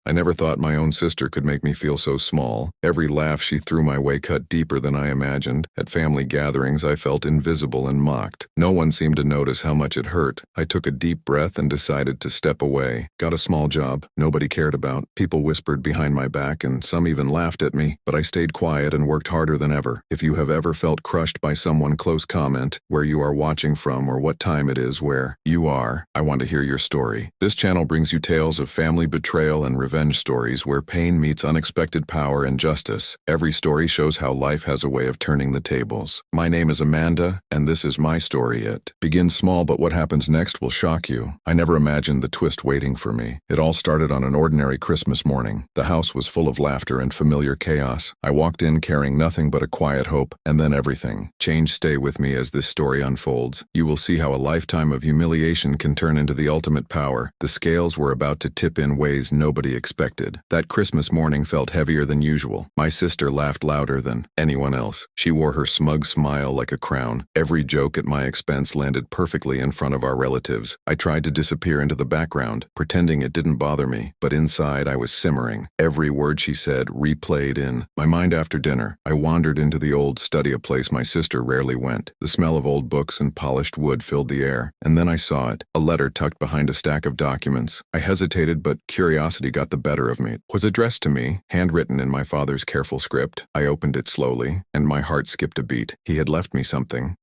I never thought my own sister could make me feel so small. Every laugh she threw my way cut deeper than I imagined. At family gatherings, I felt invisible and mocked. No one seemed to notice how much it hurt. I took a deep breath and decided to step away. Got a small job nobody cared about. People whispered behind my back and some even laughed at me, but I stayed quiet and worked harder than ever. If you have ever felt crushed by someone close, comment where you are watching from or what time it is where you are. I want to hear your story. This channel brings you tales of family betrayal and revenge stories where pain meets unexpected power and justice. Every story shows how life has a way of turning the tables. My name is Amanda, and this is my story. It begins small, but what happens next will shock you. I never imagined the twist waiting for me. It all started on an ordinary Christmas morning. The house was full of laughter and familiar chaos. I walked in carrying nothing but a quiet hope, and then everything changed. Stay with me as this story unfolds. You will see how a lifetime of humiliation can turn into the ultimate power. The scales were about to tip in ways nobody expected. That Christmas morning felt heavier than usual. My sister laughed louder than anyone else. She wore her smug smile like a crown. Every joke at my expense landed perfectly in front of our relatives. I tried to disappear into the background, pretending it didn't bother me, but inside I was simmering. Every word she said replayed in my mind. After dinner, I wandered into the old study, a place my sister rarely went. The smell of old books and polished wood filled the air, and then I saw it, a letter tucked behind a stack of documents. I hesitated, but curiosity got the better of me. It was addressed to me, handwritten in my father's careful script. I opened it slowly, and my heart skipped a beat. He had left me something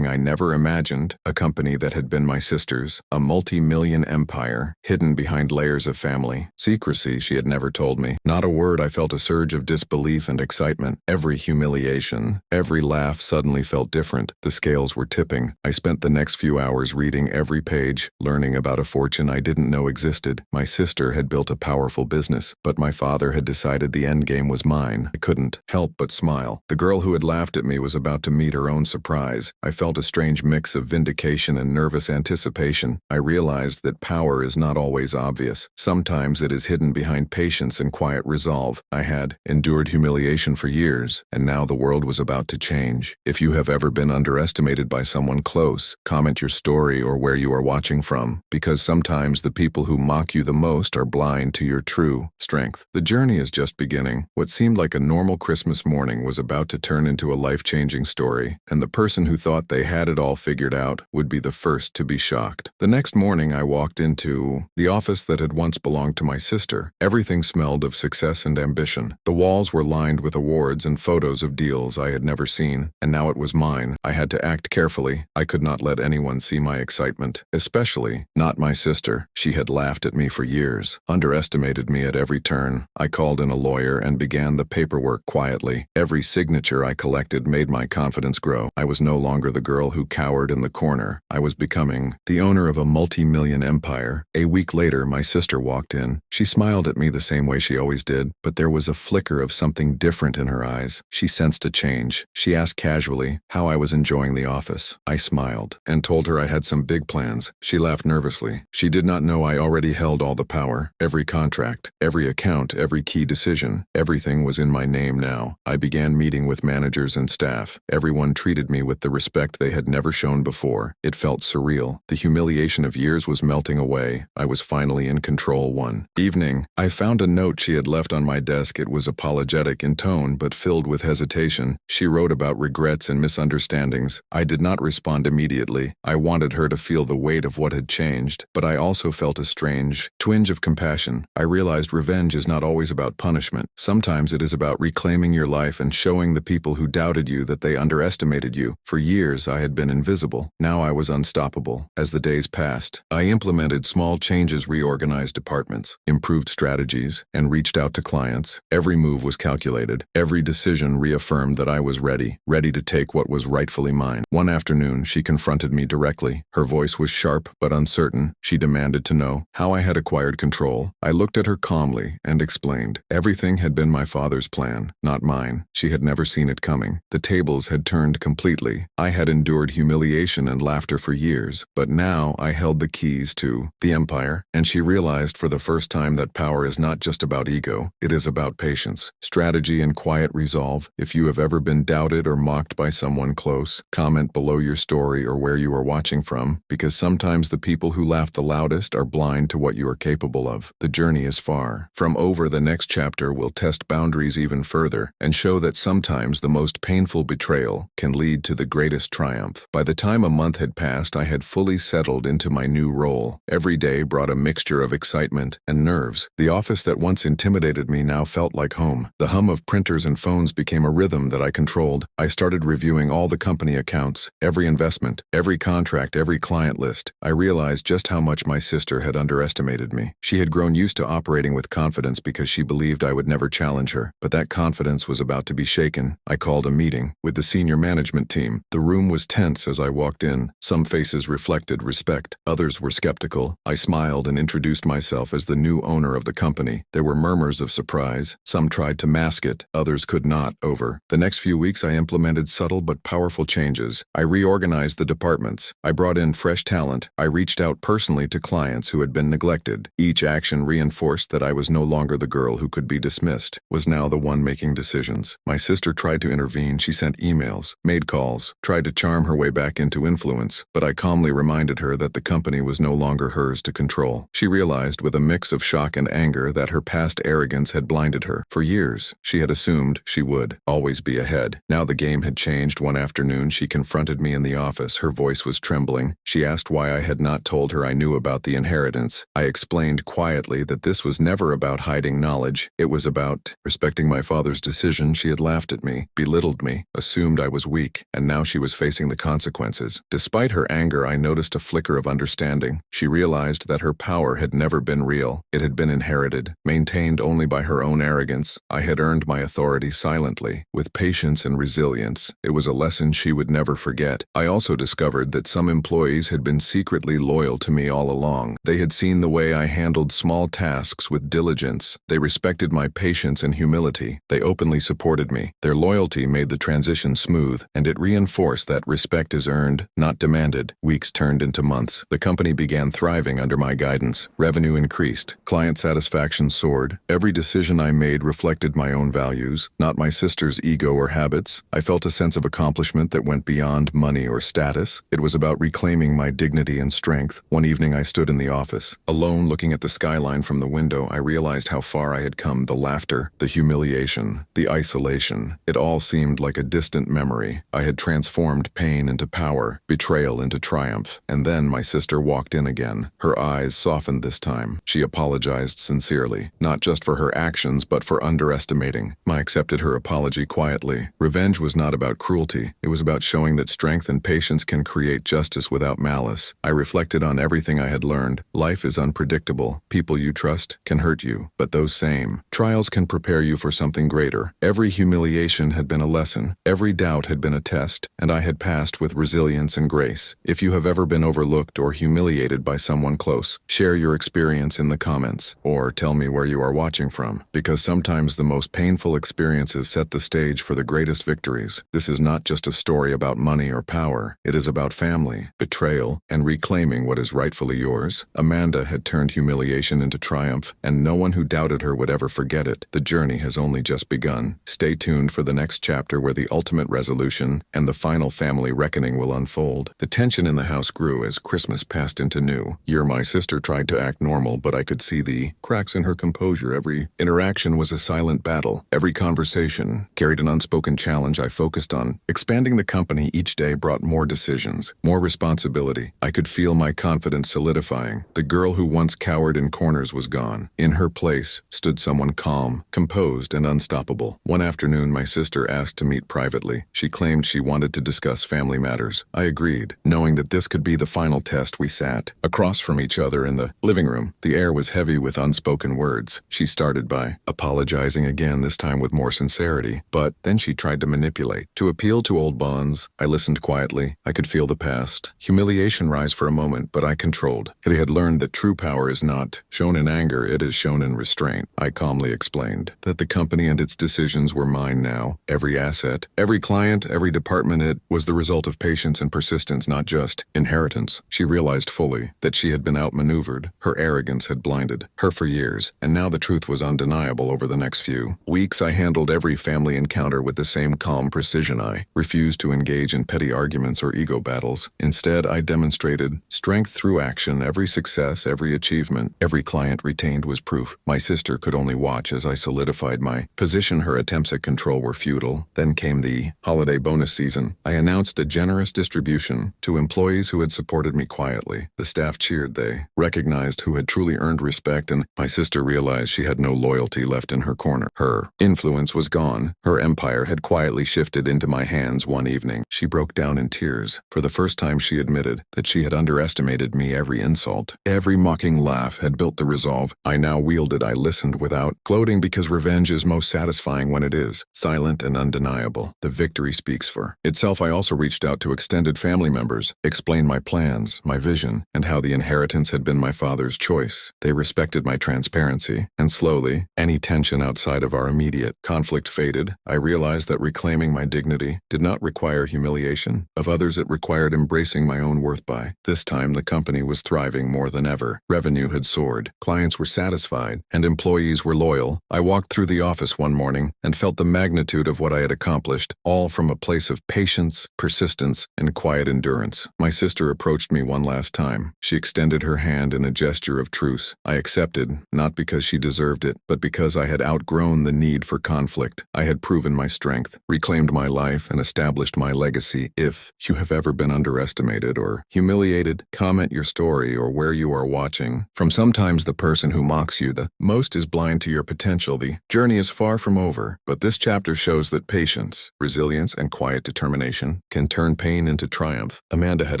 I never imagined, a company that had been my sister's, a multi-million empire, hidden behind layers of family secrecy she had never told me. Not a word. I felt a surge of disbelief and excitement. Every humiliation, every laugh suddenly felt different. The scales were tipping. I spent the next few hours reading every page, learning about a fortune I didn't know existed. My sister had built a powerful business, but my father had decided the endgame was mine. I couldn't help but smile. The girl who had laughed at me was about to meet her own surprise. I felt a strange mix of vindication and nervous anticipation. I realized that power is not always obvious. Sometimes it is hidden behind patience and quiet resolve. I had endured humiliation for years, and now the world was about to change. If you have ever been underestimated by someone close, comment your story or where you are watching from, because sometimes the people who mock you the most are blind to your true strength. The journey is just beginning. What seemed like a normal Christmas morning was about to turn into a life-changing story, and the person who thought they had it all figured out would be the first to be shocked. The next morning, I walked into the office that had once belonged to my sister. Everything smelled of success and ambition. The walls were lined with awards and photos of deals I had never seen, and now it was mine. I had to act carefully. I could not let anyone see my excitement, especially not my sister. She had laughed at me for years, underestimated me at every turn. I called in a lawyer and began the paperwork quietly. Every signature I collected made my confidence grow. I was no longer the girl who cowered in the corner. I was becoming the owner of a multi-million empire. A week later, my sister walked in. She smiled at me the same way she always did, but there was a flicker of something different in her eyes. She sensed a change. She asked casually how I was enjoying the office. I smiled and told her I had some big plans. She laughed nervously. She did not know I already held all the power. Every contract, every account, every key decision, everything was in my name now. I began meeting with managers and staff. Everyone treated me with the respect they had never shown before. It felt surreal. The humiliation of years was melting away. I was finally in control. One evening, I found a note she had left on my desk. It was apologetic in tone, but filled with hesitation. She wrote about regrets and misunderstandings. I did not respond immediately. I wanted her to feel the weight of what had changed, but I also felt a strange twinge of compassion. I realized revenge is not always about punishment. Sometimes it is about reclaiming your life and showing the people who doubted you that they underestimated you. For years, I had been invisible. Now I was unstoppable. As the days passed, I implemented small changes, reorganized departments, improved strategies, and reached out to clients. Every move was calculated. Every decision reaffirmed that I was ready to take what was rightfully mine. One afternoon, she confronted me directly. Her voice was sharp but uncertain. She demanded to know how I had acquired control. I looked at her calmly and explained. Everything had been my father's plan, not mine. She had never seen it coming. The tables had turned completely. I had endured humiliation and laughter for years, but now I held the keys to the empire, and she realized for the first time that power is not just about ego. It is about patience, strategy, and quiet resolve. If you have ever been doubted or mocked by someone close, comment below your story or where you are watching from, because sometimes the people who laugh the loudest are blind to what you are capable of. The journey as far from over. The next chapter will test boundaries even further and show that sometimes the most painful betrayal can lead to the greatest triumph. By the time a month had passed, I had fully settled into my new role. Every day brought a mixture of excitement and nerves. The office that once intimidated me now felt like home. The hum of printers and phones became a rhythm that I controlled. I started reviewing all the company accounts, every investment, every contract, every client list. I realized just how much my sister had underestimated me. She had grown used to operating with confidence because she believed I would never challenge her, but that confidence was about to be shaken. I called a meeting with the senior management team. The room was tense as I walked in. Some faces reflected respect, others were skeptical. I smiled and introduced myself as the new owner of the company. There were murmurs of surprise. Some tried to mask it, others could not. Over the next few weeks, I implemented subtle but powerful changes. I reorganized the departments. I brought in fresh talent. I reached out personally to clients who had been neglected. Each action reinforced that I was no longer the girl who could be dismissed, was now the one making decisions. My sister tried to intervene. She sent emails, made calls, tried to charm her way back into influence, but I calmly reminded her that the company was no longer hers to control. She realized with a mix of shock and anger that her past arrogance had blinded her. For years, she had assumed she would always be ahead. Now the game had changed. One afternoon, she confronted me in the office. Her voice was trembling. She asked why I had not told her I knew about the inheritance. I explained quietly that this was never about hiding knowledge. It was about respecting my father's decision. She had laughed at me, belittled me, assumed I was weak, and now she was facing the consequences. Despite her anger, I noticed a flicker of understanding. She realized that her power had never been real. It had been inherited, maintained only by her own arrogance. I had earned my authority silently, with patience and resilience. It was a lesson she would never forget. I also discovered that some employees had been secretly loyal to me all along. They had seen the way I handled small tasks with diligence. They respected my patience and humility. They openly supported me. Their loyalty made the transition smooth, and it reinforced that respect is earned, not demanded. Weeks turned into months. The company began thriving under my guidance. Revenue increased. Client satisfaction soared. Every decision I made reflected my own values, not my sister's ego or habits. I felt a sense of accomplishment that went beyond money or status. It was about reclaiming my dignity and strength. One evening I stood in the office, alone looking at the skyline from the window. I realized how far I had come. The laughter, the humiliation, the isolation. It all seemed like a distant memory. I had transformed pain into power, betrayal into triumph. And then my sister walked in again. Her eyes softened this time. She apologized sincerely, not just for her actions, but for underestimating. I accepted her apology quietly. Revenge was not about cruelty. It was about showing that strength and patience can create justice without malice. I reflected on everything I had learned. Life is unpredictable. People you trust can hurt you, but those same trials can prepare you for something greater. Every humiliation had been a lesson. Every doubt had been a test, and I had passed with resilience and grace. If you have ever been overlooked or humiliated by someone close, share your experience in the comments, or tell me where you are watching from, because sometimes the most painful experiences set the stage for the greatest victories. This is not just a story about money or power. It is about family, betrayal, and reclaiming what is rightfully yours. Amanda had turned humiliation into triumph, and no one who doubted her would ever forget it. The journey has only just begun. Stay tuned for the next chapter where the ultimate resolution and the final family reckoning will unfold. The tension in the house grew as Christmas passed into New Year. My sister tried to act normal, but I could see the cracks in her composure. Every interaction was a silent battle. Every conversation carried an unspoken challenge. I focused on expanding the company. Each day brought more decisions, more responsibility. I could feel my confidence solidifying. The girl who once cowered in corners was gone. In her place stood someone calm, composed, and unstoppable. One afternoon, my sister asked to meet privately. She claimed she wanted to discuss family matters. I agreed, knowing that this could be the final test. We sat across from each other in the living room. The air was heavy with unspoken words. She started by apologizing again, this time with more sincerity, but then she tried to manipulate, to appeal to old bonds. I listened quietly. I could feel the past humiliation rise for a moment, but I controlled. I had learned that true power is not shown in anger, it is shown in restraint. I calmly finally explained that the company and its decisions were mine now. Every asset, every client, every department, it was the result of patience and persistence, not just inheritance. She realized fully that she had been outmaneuvered. Her arrogance had blinded her for years, and now the truth was undeniable. Over the next few weeks, I handled every family encounter with the same calm precision. I refused to engage in petty arguments or ego battles. Instead, I demonstrated strength through action. Every success, every achievement, every client retained was proof. My sister could only watch as I solidified my position. Her attempts at control were futile. Then came the holiday bonus season. I announced a generous distribution to employees who had supported me quietly. The staff cheered. They recognized who had truly earned respect, and my sister realized she had no loyalty left in her corner. Her influence was gone. Her empire had quietly shifted into my hands. One evening, she broke down in tears. For the first time, she admitted that she had underestimated me. Every insult, every mocking laugh had built the resolve I now wielded. I listened without gloating, because revenge is most satisfying when it is silent and undeniable. The victory speaks for itself. I also reached out to extended family members, explained my plans, my vision, and how the inheritance had been my father's choice. They respected my transparency, and slowly, any tension outside of our immediate conflict faded. I realized that reclaiming my dignity did not require humiliation of others. It required embracing my own worth. By this time, the company was thriving more than ever. Revenue had soared, clients were satisfied, and employees were loyal. I walked through the office one morning and felt the magnitude of what I had accomplished, all from a place of patience, persistence, and quiet endurance. My sister approached me one last time. She extended her hand in a gesture of truce. I accepted, not because she deserved it, but because I had outgrown the need for conflict. I had proven my strength, reclaimed my life, and established my legacy. If you have ever been underestimated or humiliated, comment your story or where you are watching from. Sometimes the person who mocks you the most is blind to your potential. The journey is far from over, but this chapter shows that patience, resilience, and quiet determination can turn pain into triumph. Amanda had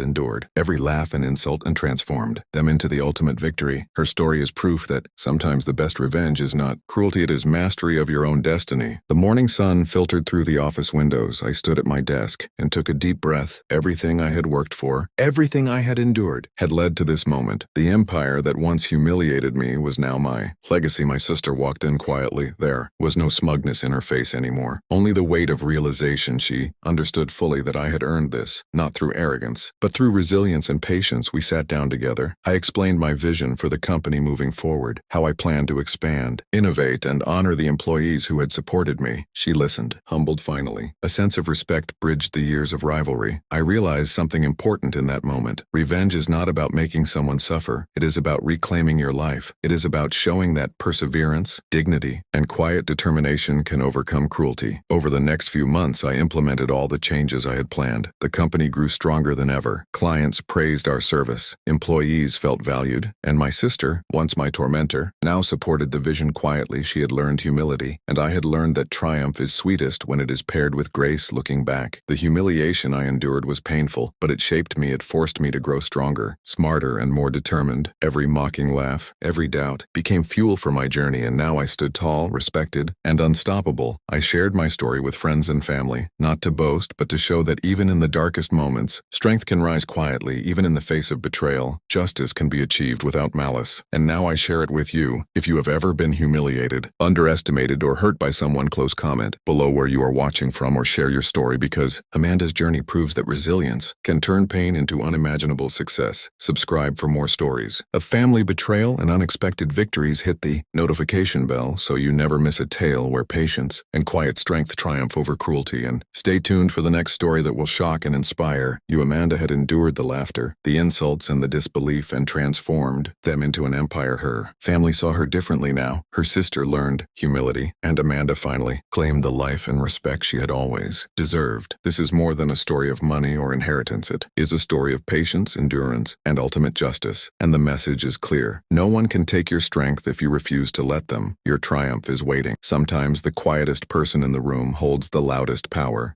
endured every laugh and insult and transformed them into the ultimate victory. Her story is proof that sometimes the best revenge is not cruelty, it is mastery of your own destiny. The morning sun filtered through the office windows. I stood at my desk and took a deep breath. Everything I had worked for, everything I had endured, had led to this moment. The empire that once humiliated me was now my legacy. My sister walked in quietly. There was no smugness in her face anymore, only the weight of realization. She understood fully that I had earned this, not through arrogance, but through resilience and patience. We sat down together. I explained my vision for the company moving forward, how I planned to expand, innovate, and honor the employees who had supported me. She listened, humbled finally. A sense of respect bridged the years of rivalry. I realized something important in that moment. Revenge is not about making someone suffer. It is about reclaiming your life. It is about showing that perseverance, dignity, and quiet determination can overcome cruelty. Over the next few months, I implemented all the changes I had planned. The company grew stronger than ever. Clients praised our service. Employees felt valued. And my sister, once my tormentor, now supported the vision quietly. She had learned humility, and I had learned that triumph is sweetest when it is paired with grace. Looking back, the humiliation I endured was painful, but it shaped me. It forced me to grow stronger, smarter, and more determined. Every mocking laugh, every doubt, became fuel for my journey, and now I stood tall, respected, and unstoppable. I shared my story with friends and family, not to boast, but to show that even in the darkest moments, strength can rise quietly. Even in the face of betrayal, justice can be achieved without malice. And now I share it with you. If you have ever been humiliated, underestimated, or hurt by someone close, comment below where you are watching from or share your story, because Amanda's journey proves that resilience can turn pain into unimaginable success. Subscribe for more stories of family betrayal and unexpected victories. Hit the notification bell so you never miss a tale where patience and quiet strength triumph over cruelty. And stay tuned for the next story that will shock and inspire you. Amanda had endured the laughter, the insults, and the disbelief, and transformed them into an empire. Her family saw her differently now. Her sister learned humility, and Amanda finally claimed the life and respect she had always deserved. This is more than a story of money or inheritance. It is a story of patience, endurance, and ultimate justice. And the message is clear. No one can take your strength if you refuse to let them. Your triumph is waiting. Sometimes the quietest person in the room holds the loudest power.